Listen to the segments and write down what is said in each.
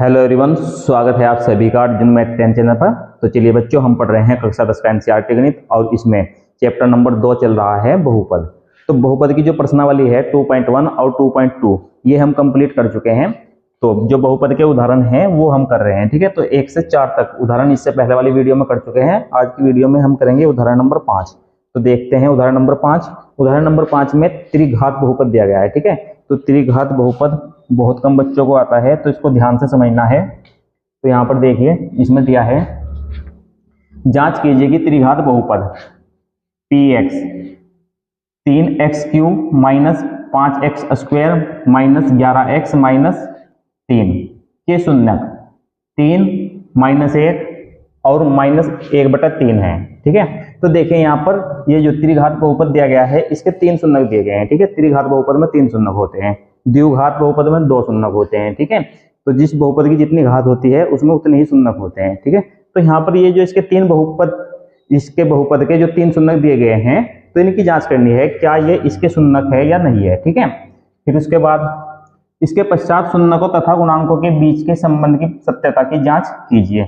Hello everyone, स्वागत है आप सभी का जिनमें 10 चैनल पर। तो चलिए बच्चों, हम पढ़ रहे हैं कक्षा 10 का एनसीईआरटी गणित और इसमें चैप्टर नंबर 2 चल रहा है बहुपद। तो बहुपद की जो प्रश्नावली है 2.1 और 2.2 ये हम कंप्लीट कर चुके हैं। तो जो बहुपद के उदाहरण हैं वो हम कर रहे हैं, ठीक है। तो 1 से 4 तक उदाहरण इससे पहले वाली वीडियो में कर चुके हैं। आज की वीडियो में हम करेंगे उदाहरण नंबर 5। तो देखते हैं उदाहरण नंबर 5। उदाहरण नंबर 5 में त्रिघात बहुपद दिया गया है, ठीक है। तो त्रिघात बहुपद बहुत कम बच्चों को आता है, तो इसको ध्यान से समझना है। तो यहाँ पर देखिए, इसमें दिया है, जांच कीजिए कि त्रिघात बहुपद px 3x³ minus 5x square minus 11x minus 3 के शून्यक 3 माइनस 1 और माइनस 1/3 है, ठीक है। तो देखें यहाँ पर ये जो त्रिघात बहुपद दिया गया है इसके 3 शून्यक दिए गए हैं, ठीक है। त्रिघात बहुपद में 3 शून्यक होते हैं, द्विघात बहुपद में 2 शून्यक होते हैं, ठीक है। तो जिस बहुपद की जितनी घात होती है उसमें उतने ही शून्यक होते हैं, ठीक है। तो यहाँ पर ये जो इसके 3 बहुपद, इसके बहुपद के जो 3 शून्यक दिए गए हैं, तो इनकी जांच करनी है क्या ये इसके शून्यक है या नहीं है, ठीक है। फिर उसके बाद इसके पश्चात शून्यकों तथा गुणांकों के बीच के संबंध की सत्यता की जांच कीजिए।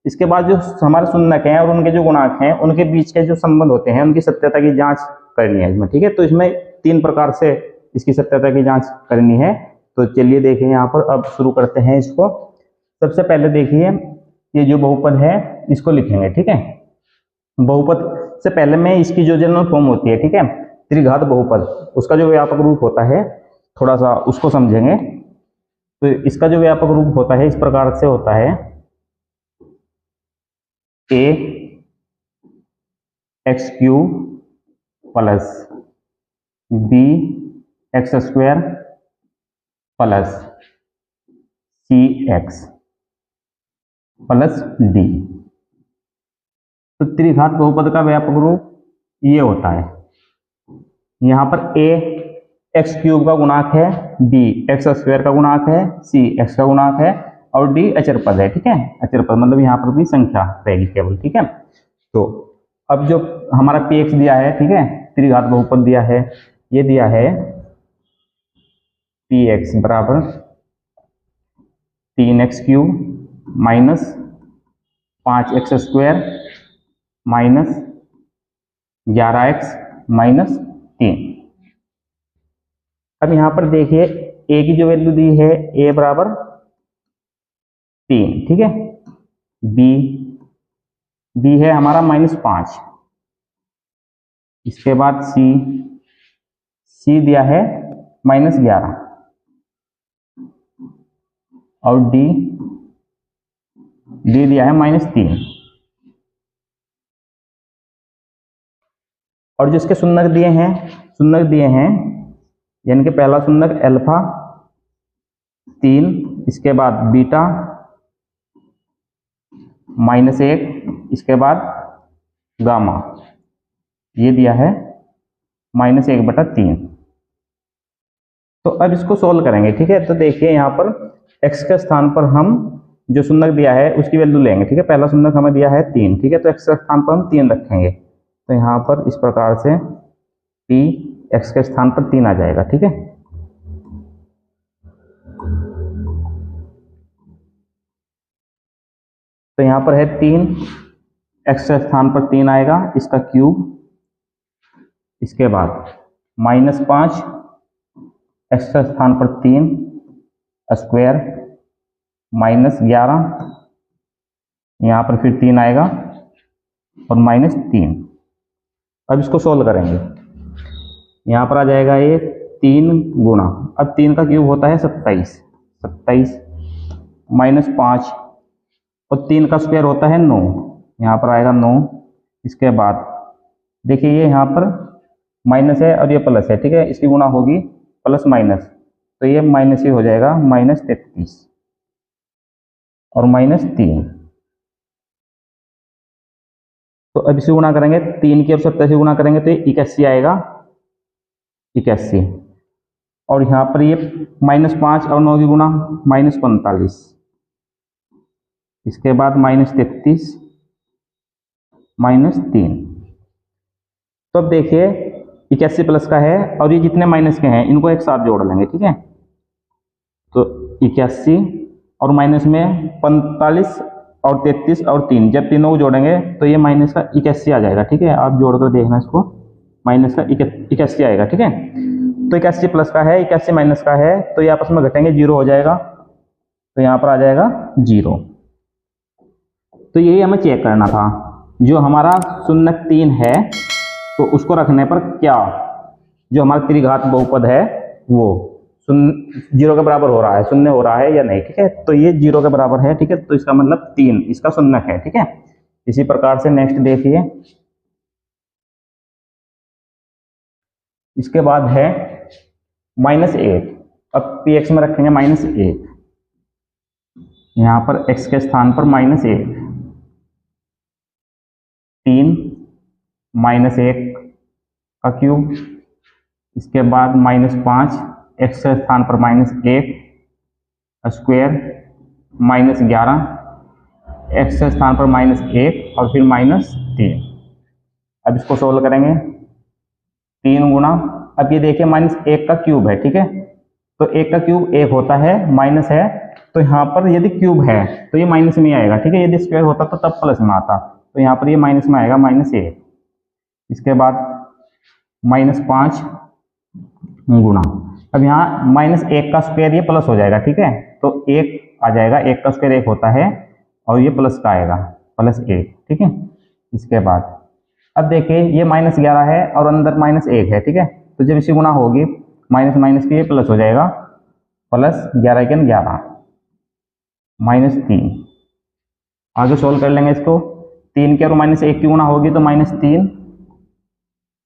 इसके बाद जो हमारे शून्यक हैं और उनके जो गुणांक हैं उनके बीच के जो संबंध होते हैं उनकी सत्यता की जांच करनी है इसमें, ठीक है। तो इसमें 3 प्रकार से इसकी सत्यता की जांच करनी है। तो चलिए देखें यहाँ पर, अब शुरू करते हैं इसको। सबसे पहले देखिए, ये जो बहुपद है इसको लिखेंगे, ठीक है। बहुपद से पहले में इसकी जो जनरल फॉर्म होती है, ठीक है, त्रिघात बहुपद, उसका जो व्यापक रूप होता है थोड़ा सा उसको समझेंगे। तो इसका जो व्यापक रूप होता है इस प्रकार से होता है, ax³ plus bx² plus cx plus d। तो त्रिघात बहुपद का व्यापक रूप ये होता है। यहाँ पर a x³ का गुणांक है, b x² का गुणांक है, c x का गुणांक है और d अचर पद है, ठीक है। अचर पद मतलब यहाँ पर भी संख्या रहेगी केवल, ठीक है। तो अब जो हमारा px दिया है, ठीक है, त्रिघात बहुपद दिया है, ये दिया है px बराबर 3x³ minus 5x² minus 11x minus 3। अब यहाँ पर देखिए a की जो वैल्यू दी है a बराबर 3, ठीक है। b है हमारा -5। इसके बाद c दिया है -11 और d दिया है -3। और जो इसके शून्यक दिए हैं यानी कि पहला शून्यक अल्फा 3, इसके बाद बीटा -1, इसके बाद गामा, ये दिया है -1/3। तो अब इसको सोल्व करेंगे, ठीक है। तो देखिए यहाँ पर x के स्थान पर हम जो शून्यक दिया है उसकी वैल्यू लेंगे, ठीक है। पहला शून्यक हमें दिया है 3, ठीक है। तो x के स्थान पर हम 3 रखेंगे। तो यहाँ पर इस प्रकार से p x के स्थान पर 3 आ जाएगा, ठीक है। तो यहाँ पर है 3, x के स्थान पर 3 आएगा, इसका क्यूब। इसके बाद -5 x के स्थान पर 3 स्क्वायर -11, यहाँ पर फिर 3 आएगा और -3। अब इसको सोल्व करेंगे, यहाँ पर आ जाएगा ये 3 गुना, अब 3 का क्यूब होता है 27 -5 और 3 का स्क्वायर होता है 9, यहाँ पर आएगा 9। इसके बाद देखिए ये यहाँ पर माइनस है और ये प्लस है, ठीक है। इसकी गुणा होगी प्लस माइनस, तो ये माइनस ही हो जाएगा, -33 और -3। तो अब इसे गुणा करेंगे, 3 की और 27 से गुणा करेंगे तो ये 81 आएगा, 81। और यहाँ पर ये -5 और 9 की गुणा -45, इसके बाद -33 -3। तो अब देखिए 81 प्लस का है और ये जितने माइनस के हैं इनको एक साथ जोड़ लेंगे, ठीक है। तो 81 और माइनस में 45 और 33 और 3, जब तीनों को जोड़ेंगे तो ये माइनस का 81 आ जाएगा। ठीक है, आप जोड़कर देखना इसको, माइनस का 81 आएगा। ठीक है, तो 81 प्लस का है, 81 माइनस का है, तो ये आपस में घटेंगे, 0 हो जाएगा, तो यहाँ पर आ जाएगा 0। तो यही हमें चेक करना था, जो हमारा शून्य 3 है तो उसको रखने पर क्या जो हमारा त्रिघात बहुपद है वो 0 के बराबर हो रहा है, शून्य हो रहा है या नहीं। ठीक है, तो ये 0 के बराबर है। ठीक है, तो इसका मतलब 3 इसका शून्य है। ठीक है, इसी प्रकार से नेक्स्ट देखिए, इसके बाद है -1। अब px में रखेंगे -1, यहां पर x के स्थान पर -1, 3 -1 का क्यूब, इसके बाद -5 x के स्थान पर -1 स्क्वायर, -11 x के स्थान पर -1 और फिर -3। अब इसको सोल्व करेंगे, 3 गुना, अब ये देखिए -1 का क्यूब है। ठीक है, तो 1 का क्यूब 1 होता है, माइनस है, तो यहाँ पर यदि क्यूब है तो ये माइनस में आएगा। ठीक है, यदि स्क्वायर होता तो तब प्लस में आता, तो यहाँ पर ये माइनस में आएगा, -1। इसके बाद -5 गुना, अब यहाँ -1 का स्क्वायर ये प्लस हो जाएगा। ठीक है, तो 1 आ जाएगा, 1 का स्क्वायर 1 होता है और ये प्लस का आएगा, +1। ठीक है, इसके बाद अब देखिए ये -11 है और अंदर -1 है। ठीक है, तो जब इसी गुना होगी माइनस माइनस की ये प्लस हो जाएगा, +11 के 11 -3। आगे सोल्व कर लेंगे इसको, 3 के और -1 की गुना होगी तो -3,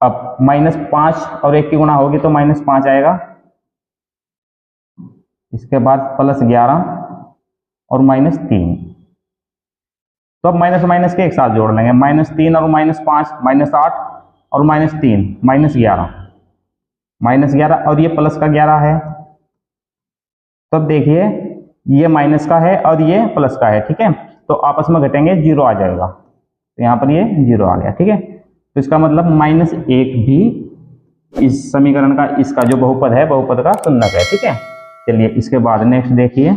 अब -5 और 1 की गुना होगी तो -5 आएगा, इसके बाद +11 और -3। तो अब माइनस माइनस के एक साथ जोड़ लेंगे, -3 और -5 -8 और -3 -11 और ये प्लस का 11 है। तो अब देखिए ये माइनस का है और ये प्लस का है। ठीक है, तो आपस में घटेंगे, 0 आ जाएगा, तो यहाँ पर ये 0 आ गया। ठीक है, तो इसका मतलब -1 भी इस समीकरण का, इसका जो बहुपद है, बहुपद का शून्यक है। ठीक है, चलिए इसके बाद नेक्स्ट देखिए,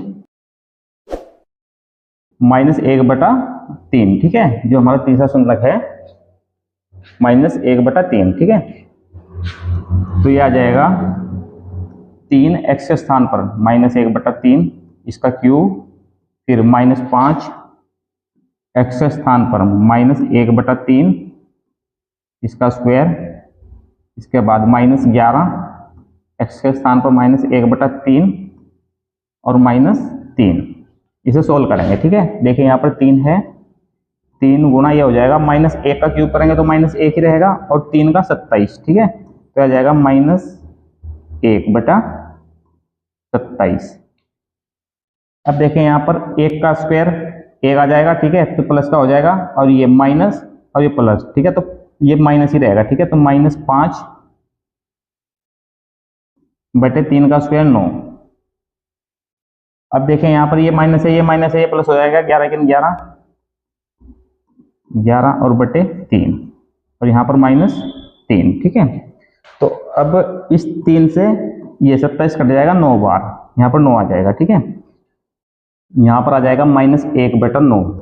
-1/3। ठीक है, जो हमारा तीसरा शून्यक है, -1/3। ठीक है, तो ये आ जाएगा 3x के स्थान पर -1/3 इसका क्यूब, फिर -5 x के स्थान पर -1/3 इसका स्क्वायर, इसके बाद -11 x के स्थान पर -1/3 और -3। इसे सोल्व करेंगे। ठीक है, देखिए यहाँ पर 3 है, 3 गुना ये हो जाएगा, -1 का क्यूब करेंगे तो -1 ही रहेगा और 3 का 27। ठीक है, तो आ जाएगा -1/27। अब देखें यहाँ पर 1 का स्क्वायर 1 आ जाएगा। ठीक है, तो प्लस का हो जाएगा और ये माइनस और ये प्लस। ठीक है, तो ये माइनस ही रहेगा। ठीक है, तो -5/3 का स्क्वायर 9। अब देखें यहाँ पर ये माइनस है, ये माइनस है, ये प्लस हो जाएगा, 11 के 11 और बटे 3 और यहाँ पर -3। ठीक है, तो अब इस 3 से ये 27 कट जाएगा 9 बार, यहाँ पर 9 आ जाएगा। ठीक है, यहाँ पर आ जाएगा -1/9,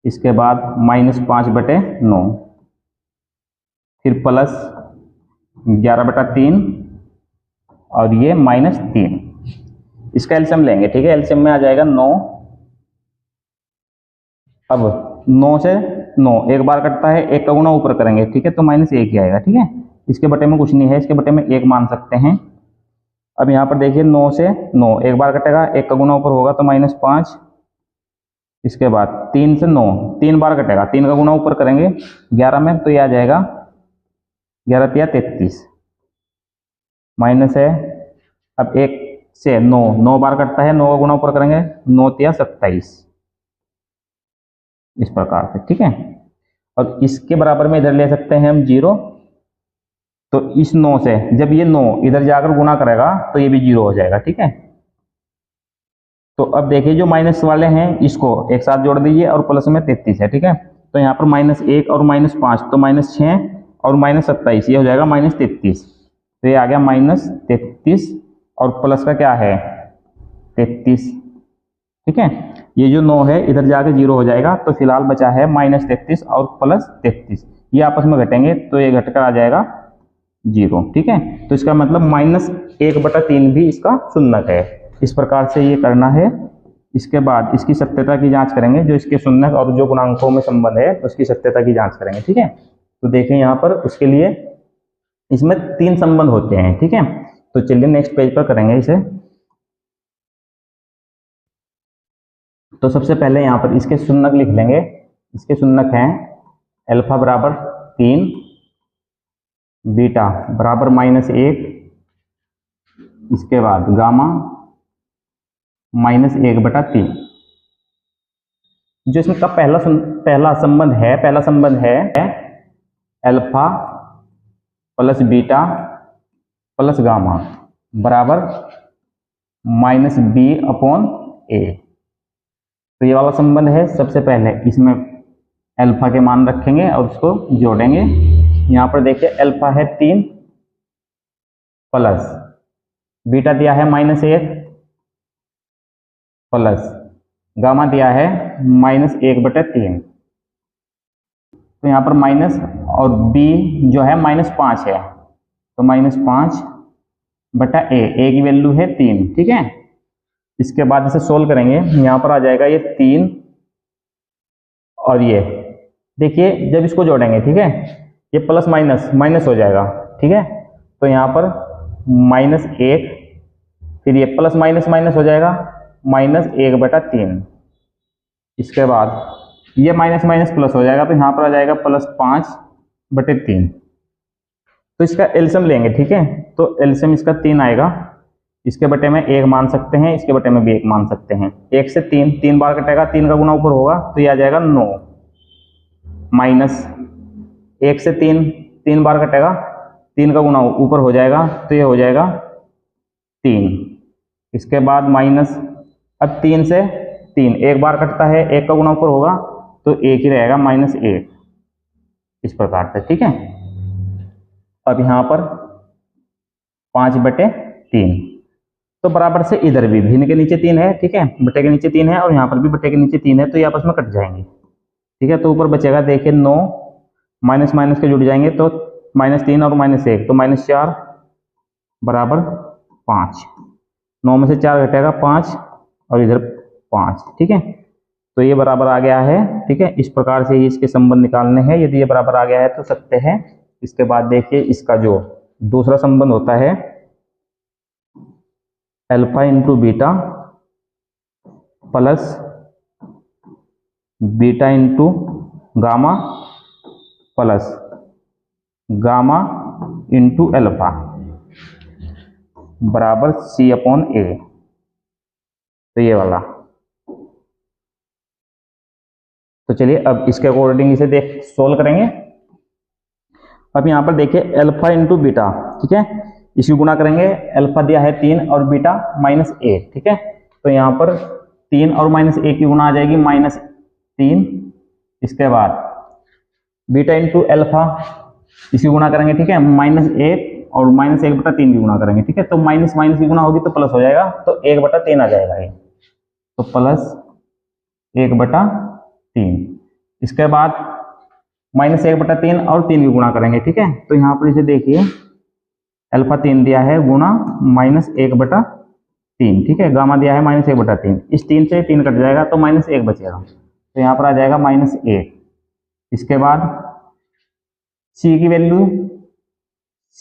इसके बाद -5/9, फिर प्लस 11/3 और ये -3। इसका एलसीएम लेंगे। ठीक है, एलसीएम में आ जाएगा 9। अब 9 से 9 एक बार कटता है, 1 का गुना ऊपर करेंगे। ठीक है, तो -1 ही आएगा। ठीक है, इसके बटे में कुछ नहीं है, इसके बटे में 1 मान सकते हैं। अब यहाँ पर देखिए 9 से 9 एक बार कटेगा, 1 का गुना ऊपर होगा तो -5, इसके बाद 3 से 9 3 बार कटेगा, 3 का गुना ऊपर करेंगे 11 में, तो ये आ जाएगा 11 तिया 33 माइनस है। अब 1 से 9 बार कटता है, 9 का गुना ऊपर करेंगे, 9 तिया 27 इस प्रकार से। ठीक है, और इसके बराबर में इधर ले सकते हैं हम 0, तो इस 9 से जब ये 9 इधर जाकर गुना करेगा तो ये भी 0 हो जाएगा। ठीक है, तो अब देखिए जो माइनस वाले हैं इसको एक साथ जोड़ दीजिए और प्लस में 33 है। ठीक है, तो यहाँ पर -1 और -5 तो -6 और -27 ये हो जाएगा -33, तो ये आ गया -33 और प्लस का क्या है 33, ठीक है। ये जो 9 है इधर जाके 0 हो जाएगा, तो फिलहाल बचा है -33 और +33, ये आपस में घटेंगे तो ये घटकर आ जाएगा 0, ठीक है। तो इसका मतलब -1/3 भी इसका शून्यक है। इस प्रकार से ये करना है। इसके बाद इसकी सत्यता की जांच करेंगे, जो इसके शून्यक और जो गुणांकों में संबंध है उसकी सत्यता की जांच करेंगे, ठीक है। तो देखें यहाँ पर उसके लिए इसमें 3 संबंध होते हैं, ठीक है। तो चलिए नेक्स्ट पेज पर करेंगे इसे। तो सबसे पहले यहाँ पर इसके शून्यक लिख लेंगे। इसके शून्यक हैं अल्फा बराबर 3, बीटा बराबर -1, इसके बाद गामा -1/3। जो इसमें का पहला संबंध है alpha plus beta plus gamma बराबर -b/a। तो ये वाला संबंध है। सबसे पहले इसमें अल्फा के मान रखेंगे और उसको जोड़ेंगे। यहाँ पर देखिए अल्फा है 3 प्लस बीटा दिया है -1 प्लस गामा दिया है -1/3। तो यहाँ पर माइनस और b जो है -5 है, तो -5/a की वैल्यू है 3, ठीक है। इसके बाद इसे सोल्व करेंगे। यहाँ पर आ जाएगा ये 3 और ये देखिए जब इसको जोड़ेंगे, ठीक है, ये प्लस माइनस हो जाएगा, ठीक है। तो यहाँ पर -1, फिर ये प्लस माइनस हो जाएगा -1/3। इसके बाद ये माइनस प्लस हो जाएगा, तो यहाँ पर आ जाएगा +5/3। तो इसका एलसीएम लेंगे, ठीक है। तो एलसीएम इसका 3 आएगा। इसके बटे में 1 मान सकते हैं, इसके बटे में भी 1 मान सकते हैं। 1 से 3 बार कटेगा, 3 का गुना ऊपर होगा तो ये आ जाएगा 9, माइनस 1 से 3 बार कटेगा, 3 का गुना ऊपर हो जाएगा तो ये हो जाएगा 3। इसके बाद माइनस, अब 3 से 3 एक बार कटता है, 1 का गुना ऊपर होगा तो 1 ही रहेगा -1, इस प्रकार से, ठीक है। अब यहाँ पर 5/3, तो बराबर से इधर भी भिन्न के नीचे 3 है, ठीक है, बटे के नीचे 3 है और यहाँ पर भी बटे के नीचे 3 है, तो ये आपस में कट जाएंगे, ठीक है। तो ऊपर बचेगा देखिए 9, माइनस के जुड़ जाएंगे तो -3 और -1 तो -4 बराबर 5। 9 में से 4 घटेगा 5 और इधर 5, ठीक है। तो ये बराबर आ गया है, ठीक है। इस प्रकार से इसके संबंध निकालने हैं। यदि ये बराबर आ गया है तो सत्य है। इसके बाद देखिए इसका जो दूसरा संबंध होता है alpha into beta plus beta into gamma plus gamma into alpha बराबर C/A। तो ये वाला। तो चलिए अब इसके अकॉर्डिंग इसे सोल्व करेंगे। अब यहाँ पर देखिए अल्फा इंटू बीटा, ठीक है, इसकी गुणा करेंगे। अल्फा दिया है 3 और बीटा -1, ठीक है। तो यहाँ पर 3 और -1 की गुणा आ जाएगी -3। इसके बाद बीटा इंटू अल्फा इसकी गुणा करेंगे, ठीक है, -1 और -1/3 की गुणा करेंगे, ठीक है। तो माइनस की गुणा होगी तो प्लस हो जाएगा, तो 1/3 आ जाएगा ये, तो +1/3। इसके बाद -1/3 और 3 की गुणा करेंगे, ठीक है। तो यहाँ पर इसे देखिए अल्फा 3 दिया है गुणा -1/3, ठीक है, गामा दिया है -1/3। इस 3 से 3 कट जाएगा तो -1 बचेगा, तो यहाँ पर आ जाएगा -1। इसके बाद C की वैल्यू,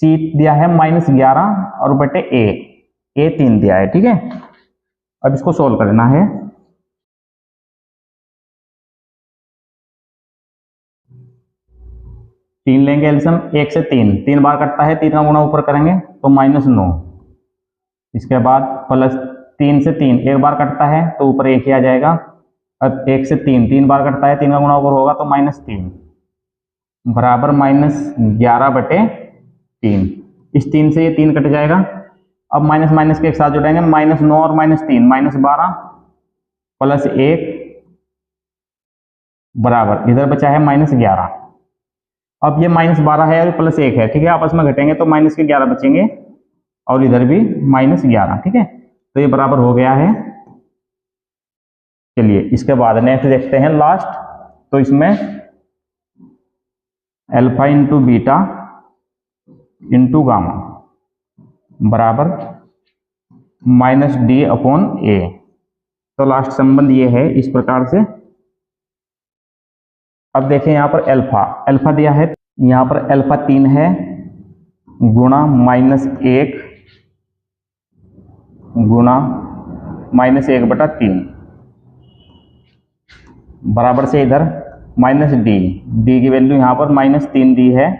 C दिया है -11 और बटे A 3 दिया है, ठीक है। अब इसको सोल्व करना है। तीन लेंगे एल्सियम, 1 से 3 बार कटता है, 3 का गुणा ऊपर करेंगे तो -9। इसके बाद प्लस 3 से 3 एक बार कटता है तो ऊपर 1 ही आ जाएगा। अब 1 से 3 बार कटता है, 3 का गुणा ऊपर होगा तो -3 बराबर -11/3। इस 3 से ये 3 कट जाएगा। अब माइनस के एक साथ जुड़ेंगे, -9 और -3 -12 प्लस 1 बराबर इधर बचा है -11। अब ये -12 है और प्लस 1 है, ठीक है, आपस में घटेंगे तो -11 बचेंगे और इधर भी -11, ठीक है। तो ये बराबर हो गया है। चलिए इसके बाद नेक्स्ट देखते हैं लास्ट। तो इसमें alpha into beta into gamma बराबर माइनस डी अपॉन ए। तो लास्ट संबंध ये है इस प्रकार से। अब देखें यहाँ पर अल्फा अल्फा दिया है, यहाँ पर अल्फा 3 है गुणा -1 गुणा -1/3 बराबर से इधर माइनस डी, डी की वैल्यू यहाँ पर -3 दी है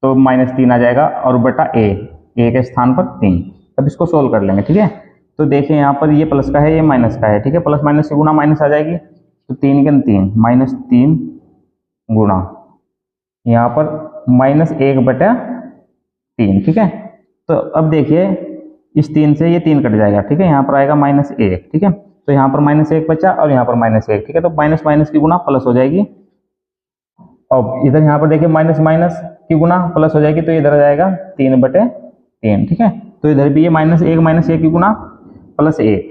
तो -3 आ जाएगा और बटा ए, ए के स्थान पर 3। अब इसको सोल्व कर लेंगे, ठीक है। तो देखिए यहाँ पर ये प्लस का है ये माइनस का है, ठीक है। प्लस माइनस से गुणा माइनस आ जाएगी तो 3 के 3 -3 गुणा यहाँ पर -1/3, ठीक है। तो अब देखिए इस 3 से ये 3 कट जाएगा, ठीक है। यहाँ पर आएगा -1, ठीक है। तो यहाँ पर -1 बचा और यहाँ पर -1, ठीक है। तो माइनस माइनस की गुणा प्लस हो जाएगी। अब इधर यहाँ पर देखिए माइनस माइनस की गुणा प्लस हो जाएगी तो इधर आ जाएगा 3/3, ठीक है। तो इधर भी ये -1 की गुणा प्लस 1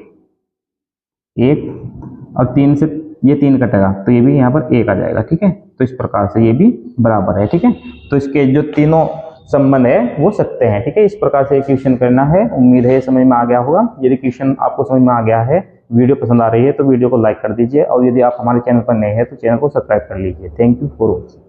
और 3 से ये 3 कटेगा तो ये भी यहाँ पर 1 आ जाएगा, ठीक है। तो इस प्रकार से ये भी बराबर है, ठीक है। तो इसके जो तीनों संबंध है वो सत्य हैं, ठीक है। इस प्रकार से क्वेश्चन करना है। उम्मीद है समझ में आ गया होगा। यदि क्वेश्चन आपको समझ में आ गया है, वीडियो पसंद आ रही है तो वीडियो को लाइक कर दीजिए और यदि आप हमारे चैनल पर नए हैं तो चैनल को सब्सक्राइब कर लीजिए। Thank you for watching.